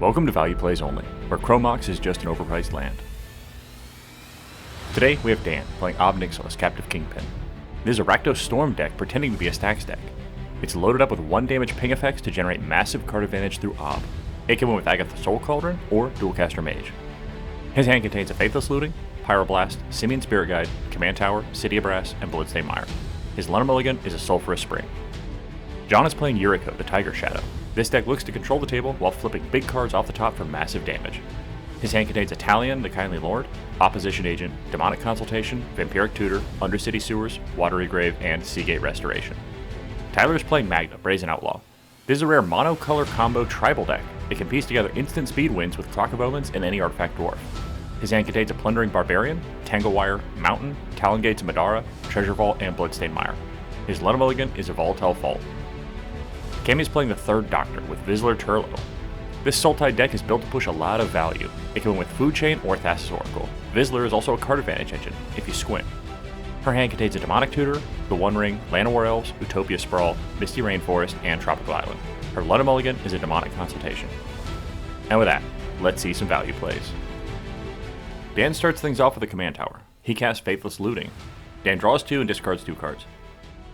Welcome to Value Plays Only, where Chromox is just an overpriced land. Today we have Dan playing Ob Nixilis, Captive Kingpin. This is a Rakdos Storm deck pretending to be a stacks deck. It's loaded up with 1 damage ping effects to generate massive card advantage through Ob. It can win with Agatha Soul Cauldron or Dualcaster Mage. His hand contains a Faithless Looting, Pyroblast, Simian Spirit Guide, Command Tower, City of Brass, and Bloodstained Mire. His Luna Mulligan is a Sulphurous Spring. John is playing Yuriko, the Tiger Shadow. This deck looks to control the table while flipping big cards off the top for massive damage. His hand contains Italian, the Kindly Lord, Opposition Agent, Demonic Consultation, Vampiric Tutor, Undercity Sewers, Watery Grave, and Seagate Restoration. Tyler is playing Magda, Brazen Outlaw. This is a rare mono-color combo tribal deck. It can piece together instant speed wins with Clock of Omens and any artifact dwarf. His hand contains a Plundering Barbarian, Tanglewire, Mountain, Talon Gates of Madara, Treasure Vault, and Bloodstained Mire. His Luna Mulligan is a Volatile Fault. Cammy is playing the third Doctor with Vislor Turlough. This Sultai deck is built to push a lot of value. It can win with Food Chain or Thassa's Oracle. Vislor is also a card advantage engine, if you squint. Her hand contains a Demonic Tutor, the One Ring, Land of War Elves, Utopia Sprawl, Misty Rainforest, and Tropical Island. Her Luna Mulligan is a Demonic Consultation. And with that, let's see some value plays. Dan starts things off with a Command Tower. He casts Faithless Looting. Dan draws 2 and discards 2 cards.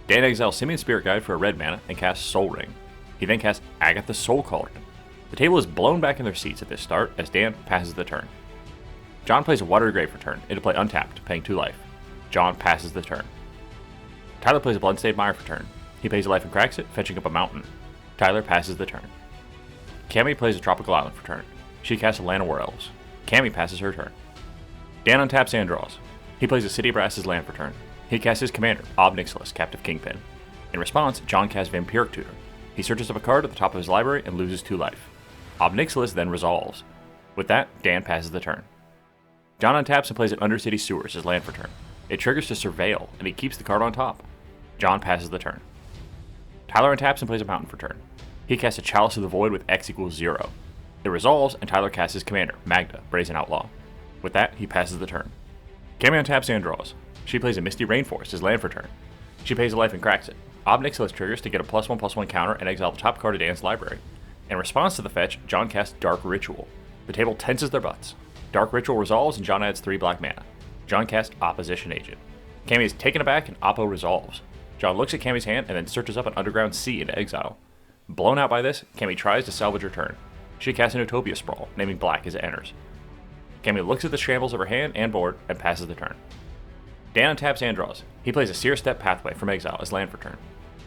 Dan exiles Simian Spirit Guide for a red mana and casts Soul Ring. He then casts Agatha Soul Cauldron. The table is blown back in their seats at this start as Dan passes the turn. John plays a Watery Grave for turn, into play untapped, paying 2 life. John passes the turn. Tyler plays a Bloodstained Mire for turn. He pays a life and cracks it, fetching up a mountain. Tyler passes the turn. Cammy plays a Tropical Island for turn. She casts a Land of War Elves. Cammy passes her turn. Dan untaps and draws. He plays a City of Brass's land for turn. He casts his commander, Ob Nixilis, Captive Kingpin. In response, John casts Vampiric Tutor. He searches up a card at the top of his library and loses 2 life. Ob Nixilis then resolves. With that, Dan passes the turn. John untaps and plays an Undercity Sewers as land for turn. It triggers to Surveil, and he keeps the card on top. John passes the turn. Tyler untaps and plays a mountain for turn. He casts a Chalice of the Void with X equals 0. It resolves, and Tyler casts his commander, Magda, Brazen Outlaw. With that, he passes the turn. Cammy untaps and draws. She plays a Misty Rainforest as land for turn. She pays a life and cracks it. Ob Nixilis triggers to get a +1/+1 counter and exile the top card of Dan's library. In response to the fetch, John casts Dark Ritual. The table tenses their butts. Dark Ritual resolves and John adds 3 black mana. John casts Opposition Agent. Cammy is taken aback and Oppo resolves. John looks at Cammy's hand and then searches up an Underground Sea into exile. Blown out by this, Cammy tries to salvage her turn. She casts an Utopia Sprawl, naming black as it enters. Cammy looks at the shambles of her hand and board and passes the turn. Dan untaps and draws. He plays a Seer Step Pathway from exile as land for turn.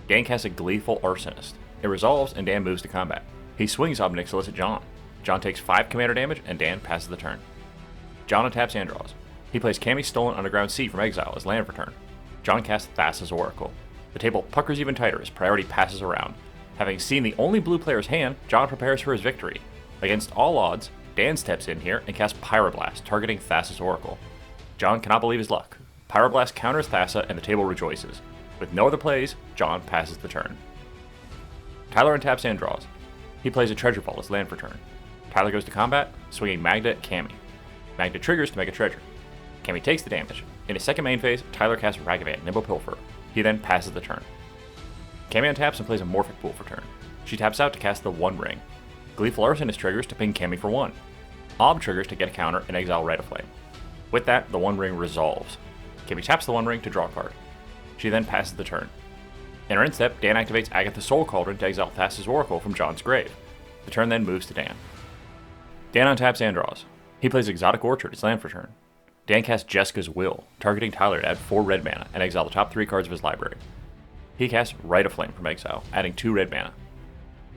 Dan casts a Gleeful Arsonist. It resolves and Dan moves to combat. He swings Ob Nixilis at John. John takes 5 commander damage and Dan passes the turn. John untaps and draws. He plays Cammy's Stolen Underground Sea from exile as land for turn. John casts Thassa's Oracle. The table puckers even tighter as priority passes around. Having seen the only blue player's hand, John prepares for his victory. Against all odds, Dan steps in here and casts Pyroblast, targeting Thassa's Oracle. John cannot believe his luck. Pyroblast counters Thassa and the table rejoices. With no other plays, John passes the turn. Tyler untaps and draws. He plays a Treasure Vault as land for turn. Tyler goes to combat, swinging Magda at Cammy. Magda triggers to make a treasure. Cammy takes the damage. In his second main phase, Tyler casts Ragavan, Nimble Pilfer. He then passes the turn. Cammy untaps and plays a Morphic Pool for turn. She taps out to cast the One Ring. Gleeful Arsonist triggers to ping Cammy for 1. Ob triggers to get a counter and exile Red Flame. With that, the One Ring resolves. Cammy taps the One Ring to draw a card. She then passes the turn. In her instep, Dan activates Agatha Soul Cauldron to exile Thassa's Oracle from John's grave. The turn then moves to Dan. Dan untaps and draws. He plays Exotic Orchard as land for turn. Dan casts Jeska's Will, targeting Tyler to add 4 red mana and exile the top 3 cards of his library. He casts Rite of Flame from exile, adding 2 red mana.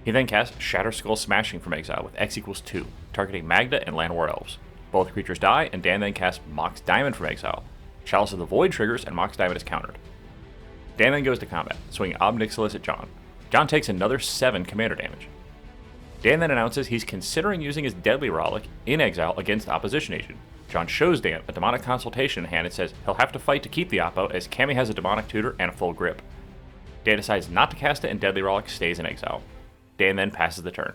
He then casts Shatter Skull Smashing from exile with X equals 2, targeting Magda and Land of War Elves. Both creatures die, and Dan then casts Mox Diamond from exile. Chalice of the Void triggers, and Mox Diamond is countered. Dan then goes to combat, swinging Ob Nixilis at John. John takes another 7 commander damage. Dan then announces he's considering using his Deadly Relic in exile against Opposition Agent. John shows Dan a Demonic Consultation in hand and says he'll have to fight to keep the Oppo as Cammy has a Demonic Tutor and a full grip. Dan decides not to cast it and Deadly Relic stays in exile. Dan then passes the turn.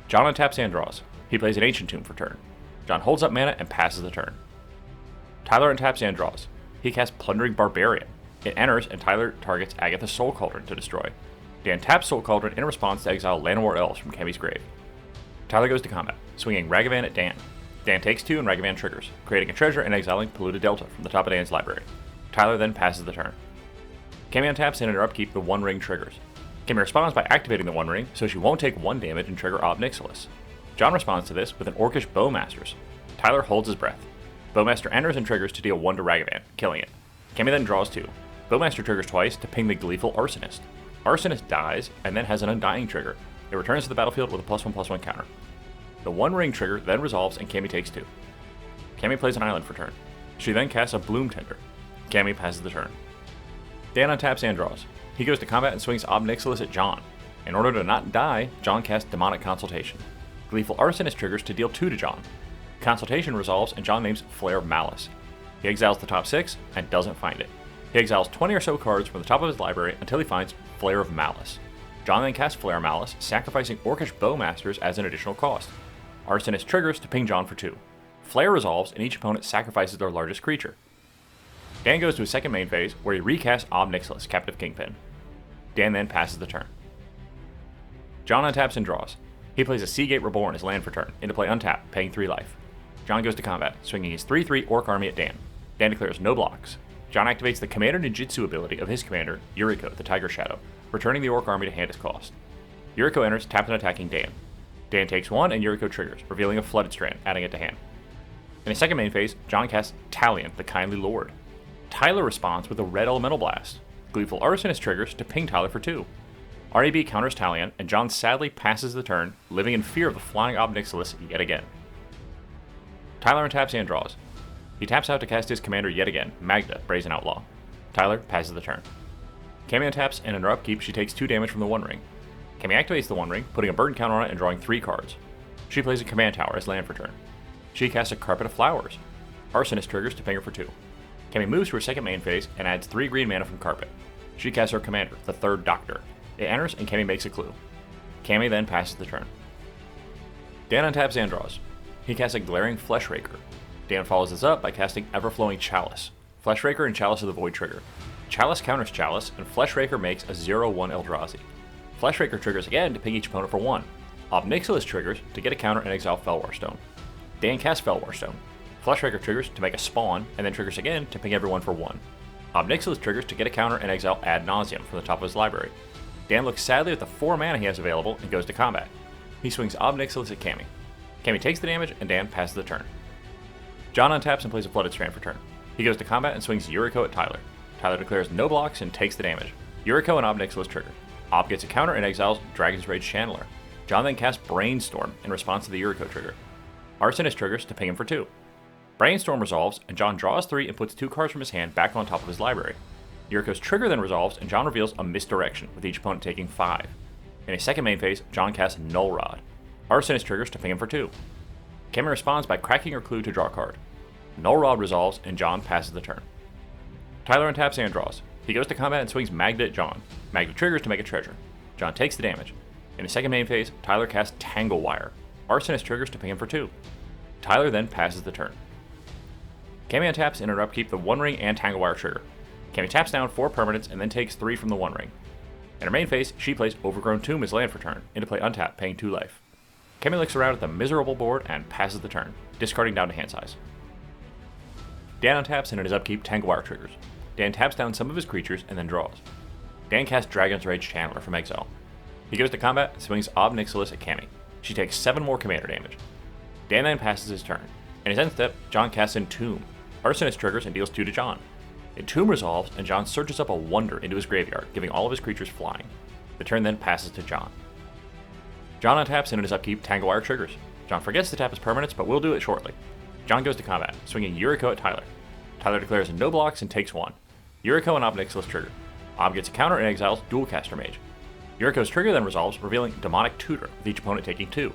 John untaps and draws. He plays an Ancient Tomb for turn. John holds up mana and passes the turn. Tyler untaps and draws. He casts Plundering Barbarian. It enters and Tyler targets Agatha Soul Cauldron to destroy. Dan taps Soul Cauldron in response to exile Land of War Elves from Cammy's grave. Tyler goes to combat, swinging Ragavan at Dan. Dan takes 2 and Ragavan triggers, creating a treasure and exiling Polluted Delta from the top of Dan's library. Tyler then passes the turn. Cammy untaps and in her upkeep the One Ring triggers. Cammy responds by activating the One Ring so she won't take 1 damage and trigger Ob Nixilis. John responds to this with an Orcish Bowmasters. Tyler holds his breath. Bowmaster enters and triggers to deal 1 to Ragavan, killing it. Cammy then draws 2. Bowmaster triggers twice to ping the Gleeful Arsonist. Arsonist dies and then has an Undying trigger. It returns to the battlefield with a +1/+1 counter. The One Ring trigger then resolves and Cammy takes 2. Cammy plays an island for turn. She then casts a Bloom Tender. Cammy passes the turn. Dan untaps and draws. He goes to combat and swings Ob Nixilis at John. In order to not die, John casts Demonic Consultation. Gleeful Arsonist triggers to deal 2 to John. Consultation resolves and John names Flare of Malice. He exiles the top 6 and doesn't find it. He exiles 20 or so cards from the top of his library until he finds Flare of Malice. John then casts Flare of Malice, sacrificing Orcish Bowmasters as an additional cost. Arsonist triggers to ping John for 2. Flare resolves and each opponent sacrifices their largest creature. Dan goes to his second main phase, where he recasts Ob Nixilis, Captive Kingpin. Dan then passes the turn. John untaps and draws. He plays a Seagate Reborn as land for turn, into play untap, paying 3 life. John goes to combat, swinging his 3/3 Orc army at Dan. Dan declares no blocks. John activates the Commander Ninjutsu ability of his commander, Yuriko, the Tiger Shadow, returning the Orc army to hand as cost. Yuriko enters, tapped and attacking Dan. Dan takes 1 and Yuriko triggers, revealing a Flooded Strand, adding it to hand. In his second main phase, John casts Talion, the Kindly Lord. Tyler responds with a Red Elemental Blast. Gleeful Arsonist triggers to ping Tyler for 2. RAB counters Talion, and John sadly passes the turn, living in fear of the flying Ob Nixilis yet again. Tyler untaps and draws. He taps out to cast his commander yet again, Magda, Brazen Outlaw. Tyler passes the turn. Cammy untaps, and in her upkeep she takes 2 damage from the One Ring. Cammy activates the One Ring, putting a burn counter on it and drawing 3 cards. She plays a Command Tower as land for turn. She casts a Carpet of Flowers. Arsonist triggers to ping her for 2. Cammy moves to her second main phase and adds 3 green mana from Carpet. She casts her commander, the Third Doctor. It enters and Cammy makes a clue. Cammy then passes the turn. Dan untaps and draws. He casts a Glaring Fleshraker. Dan follows this up by casting Everflowing Chalice. Fleshraker and Chalice of the Void trigger. Chalice counters Chalice, and Fleshraker makes a 0/1 Eldrazi. Fleshraker triggers again to ping each opponent for 1. Ob Nixilis triggers to get a counter and exile Felwar Stone. Dan casts Felwar Stone. Fleshraker triggers to make a spawn, and then triggers again to ping everyone for 1. Ob Nixilis triggers to get a counter and exile Ad Nauseam from the top of his library. Dan looks sadly at the 4 mana he has available and goes to combat. He swings Ob Nixilis at Cammy. Cammy takes the damage, and Dan passes the turn. John untaps and plays a Flooded Strand for turn. He goes to combat and swings Yuriko at Tyler. Tyler declares no blocks and takes the damage. Yuriko and Ob Nixilis trigger. Ob gets a counter and exiles Dragon's Rage Channeler. John then casts Brainstorm in response to the Yuriko trigger. Arsonist triggers to ping him for 2. Brainstorm resolves, and John draws 3 and puts 2 cards from his hand back on top of his library. Yuriko's trigger then resolves, and John reveals a Misdirection, with each opponent taking 5. In his second main phase, John casts Null Rod. Arsonist triggers to ping him for 2. Cammy responds by cracking her clue to draw a card. Null Rod resolves, and John passes the turn. Tyler untaps and draws. He goes to combat and swings Magda at John. Magda triggers to make a treasure. John takes the damage. In his second main phase, Tyler casts Tangle Wire. Arsonist triggers to ping him for 2. Tyler then passes the turn. Cammy untaps and in her upkeep the One Ring and Tangle Wire trigger. Cammy taps down 4 permanents and then takes 3 from the One Ring. In her main phase, she plays Overgrown Tomb as land for turn, into play untap, paying 2 life. Cammy looks around at the miserable board and passes the turn, discarding down to hand size. Dan untaps and in his upkeep Tangle Wire triggers. Dan taps down some of his creatures and then draws. Dan casts Dragon's Rage Channeler from exile. He goes to combat and swings Ob Nixilis at Cammy. She takes 7 more commander damage. Dan then passes his turn. In his end step, John casts Entomb. Arsonist triggers and deals 2 to John. Entomb resolves, and John searches up a Wonder into his graveyard, giving all of his creatures flying. The turn then passes to John. John untaps and in his upkeep Tangle Wire triggers. John forgets to tap his permanents, but will do it shortly. John goes to combat, swinging Yuriko at Tyler. Tyler declares no blocks and takes 1. Yuriko and Ob Nixilis trigger. Ob gets a counter and exiles Dualcaster Mage. Yuriko's trigger then resolves, revealing Demonic Tutor, with each opponent taking 2.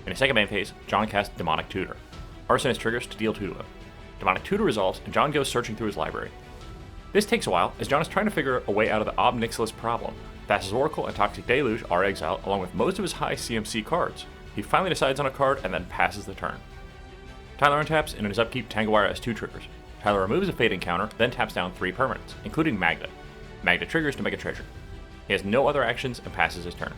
In his second main phase, John casts Demonic Tutor. Arsonist triggers to deal 2 to him. Demonic Tutor resolves, and John goes searching through his library. This takes a while, as John is trying to figure a way out of the Ob Nixilis problem. Thassa's Oracle and Toxic Deluge are exiled, along with most of his high CMC cards. He finally decides on a card and then passes the turn. Tyler untaps, and in his upkeep, Tangle Wire has 2 triggers. Tyler removes a Fate encounter, then taps down 3 permanents, including Magda. Magda triggers to make a treasure. He has no other actions and passes his turn.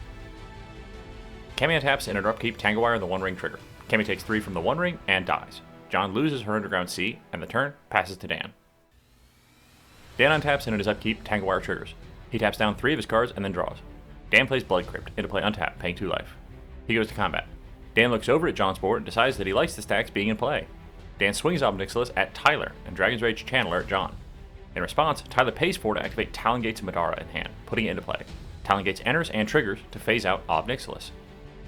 Cammy taps in her upkeep Tangle Wire the One Ring trigger. Cammy takes 3 from the One Ring and dies. John loses her Underground Sea, and the turn passes to Dan. Dan untaps and in his upkeep Tangle Wire triggers. He taps down 3 of his cards and then draws. Dan plays Blood Crypt into play untap, paying 2 life. He goes to combat. Dan looks over at John's board and decides that he likes the stacks being in play. Dan swings Ob Nixilis at Tyler and Dragon's Rage Channeler at John. In response, Tyler pays 4 to activate Talon Gates Madara in hand, putting it into play. Talon Gates enters and triggers to phase out Ob Nixilis.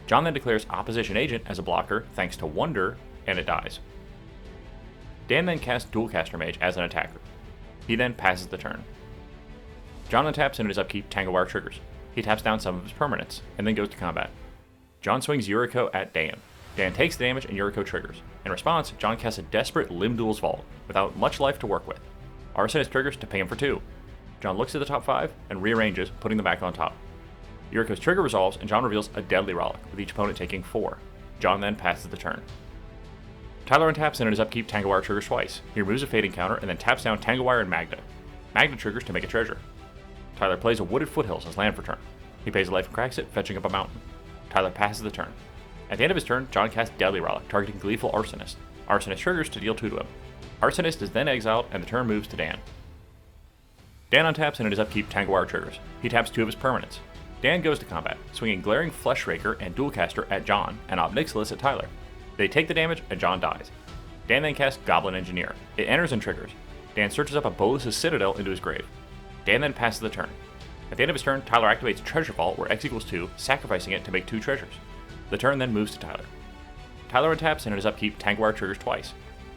John then declares Opposition Agent as a blocker thanks to Wonder, and it dies. Dan then casts Dualcaster Mage as an attacker. He then passes the turn. John untaps and in his upkeep Tangle Wire triggers. He taps down some of his permanents, and then goes to combat. John swings Yuriko at Dan. Dan takes the damage and Yuriko triggers. In response, John casts a desperate Limb Duel's Vault, without much life to work with. Arsonist triggers to pay him for 2. John looks at the top 5 and rearranges, putting them back on top. Yuriko's trigger resolves and John reveals a Deadly Rollick, with each opponent taking 4. John then passes the turn. Tyler untaps and in his upkeep Tangle Wire triggers twice. He removes a Fading counter and then taps down Tangle Wire and Magda. Magda triggers to make a treasure. Tyler plays a Wooded Foothills as land for turn. He pays a life and cracks it, fetching up a mountain. Tyler passes the turn. At the end of his turn, John casts Deadly Rollick, targeting Gleeful Arsonist. Arsonist triggers to deal 2 to him. Arsonist is then exiled, and the turn moves to Dan. Dan untaps and in his upkeep Tangle Wire triggers. He taps 2 of his permanents. Dan goes to combat, swinging Glaring Flesh Raker and Dualcaster at John, and Ob Nixilis at Tyler. They take the damage, and John dies. Dan then casts Goblin Engineer. It enters and triggers. Dan searches up a Bolus's Citadel into his grave. Dan then passes the turn. At the end of his turn, Tyler activates Treasure Vault, where X equals 2, sacrificing it to make 2 treasures. The turn then moves to Tyler. Tyler untaps and in his upkeep Tangle Wire triggers twice.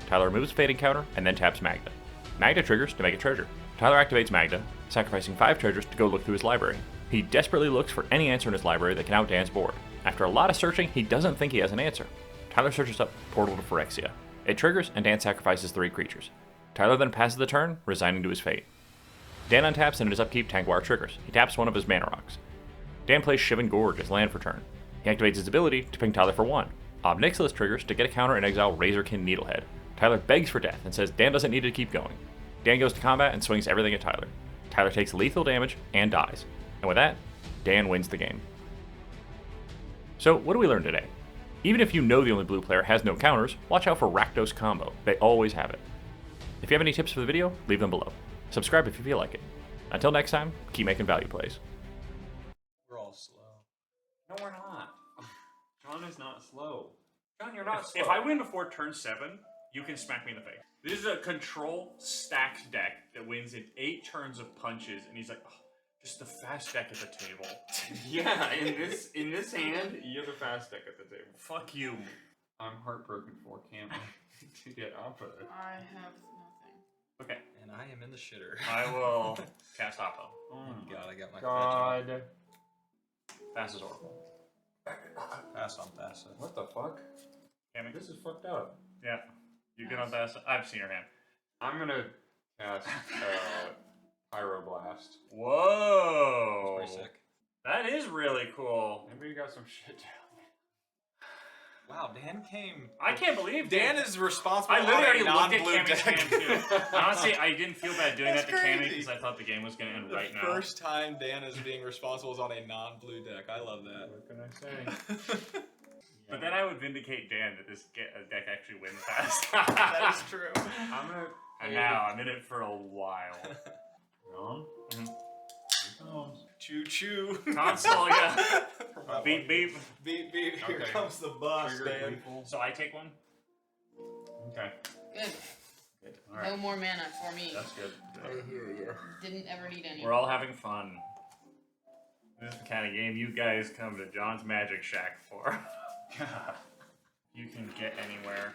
Tyler removes a Fading counter and then taps Magda. Magda triggers to make a treasure. Tyler activates Magda, sacrificing 5 treasures to go look through his library. He desperately looks for any answer in his library that can out Dan's board. After a lot of searching, he doesn't think he has an answer. Tyler searches up Portal to Phyrexia. It triggers and Dan sacrifices 3 creatures. Tyler then passes the turn, resigning to his fate. Dan untaps and in his upkeep Tangle Wire triggers. He taps 1 of his mana rocks. Dan plays Shivan Gorge as land for turn. He activates his ability to ping Tyler for 1. Ob Nixilis triggers to get a counter and exile Razorkin Needlehead. Tyler begs for death and says Dan doesn't need to keep going. Dan goes to combat and swings everything at Tyler. Tyler takes lethal damage and dies. And with that, Dan wins the game. So what do we learn today? Even if you know the only blue player has no counters, watch out for Rakdos combo. They always have it. If you have any tips for the video, leave them below. Subscribe if you feel like it. Until next time, keep making value plays. We're all slow. No, we're not. John is not slow. John, you're not slow. If I win before turn 7, you can smack me in the face. This is a control stacked deck that wins in 8 turns of punches, and he's like, oh, just the fast deck at the table. Yeah, in this hand, you're the fast deck at the table. Fuck you. I'm heartbroken for Cammy to get off of it. I have nothing. Okay. And I am in the shitter. I will cast Oppo. Oh my god, I got my God. Fast as Oracle. pass on pass. What the fuck? Cammy? This is fucked up. Yeah. You get on fast. I've seen your hand. I'm gonna cast Pyroblast. Whoa. That's pretty sick. That is really cool. Maybe you got some shit down. Wow, Dan came. I can't believe Dan is responsible. I literally already for a looked at non-blue Cammy's deck. hand too. Honestly, I didn't feel bad doing That's that to Cammy crazy. because I thought the game was going to end right now. The first time Dan is being responsible is on a non-blue deck. I love that. What can I say? But then I would vindicate Dan that this deck actually wins fast. That is true. I'm gonna. And now I'm in it for a while. No? Mhm. Choo choo. Console, yeah. Beep beep. Beep beep. Here Okay. comes the bus, Trigger Dan. Gleeful. So I take one. Okay. Good. Good. All No right. more mana for me. That's good. hear you. Didn't ever need any. We're all having fun. This is the kind of game you guys come to John's Magic Shack for. You can get anywhere.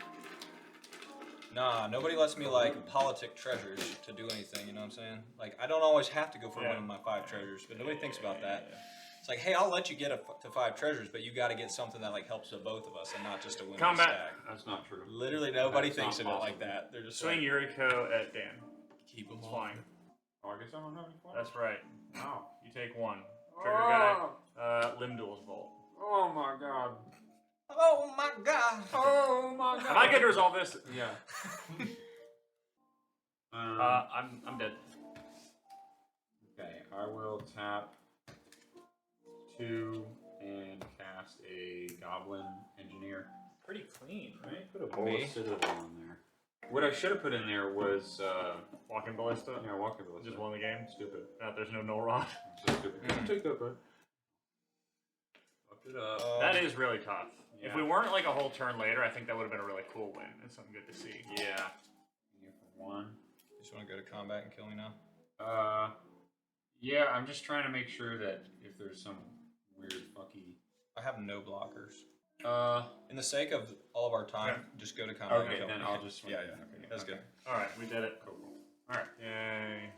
Nah, nobody lets me like politic treasures to do anything, you know what I'm saying? Like, I don't always have to go for one of my 5 treasures, but nobody thinks about that. It's like, hey, I'll let you get to 5 treasures, but you got to get something that like helps the both of us and not just a winning Combat. stack. That's not true. Literally nobody That's thinks of not it like possible. that. They're just Swing like, Yuriko at Dan. keep them It's all. fine. Oh, I guess I don't have any fun. That's right. Wow. You take one. Trigger guy. Limb Duel's Bolt. Oh my god. Oh my god. Oh my god. Am I good to resolve this? Yeah. I'm dead. Okay, I will tap 2 and cast a Goblin Engineer. Pretty clean, right? Put a bowl Me? of Citadel in there. What I should have put in there was Walking Ballista. Yeah, walking ballista. Just won the game. Stupid. There's no null rod. So stupid. Take that back. fucked it up. That is really tough. If Yeah. we weren't like a whole turn later, I think that would have been a really cool win and something good to see. Yeah. Here for one. You just want to go to combat and kill me now? Yeah, I'm just trying to make sure that if there's some weird fucky. I have no blockers. Uh. In the sake of all of our time, just go to combat and Okay, kill then me. I'll just. Yeah, yeah. Okay, That's okay. good. All right, we did it. Cool. All right. Yay.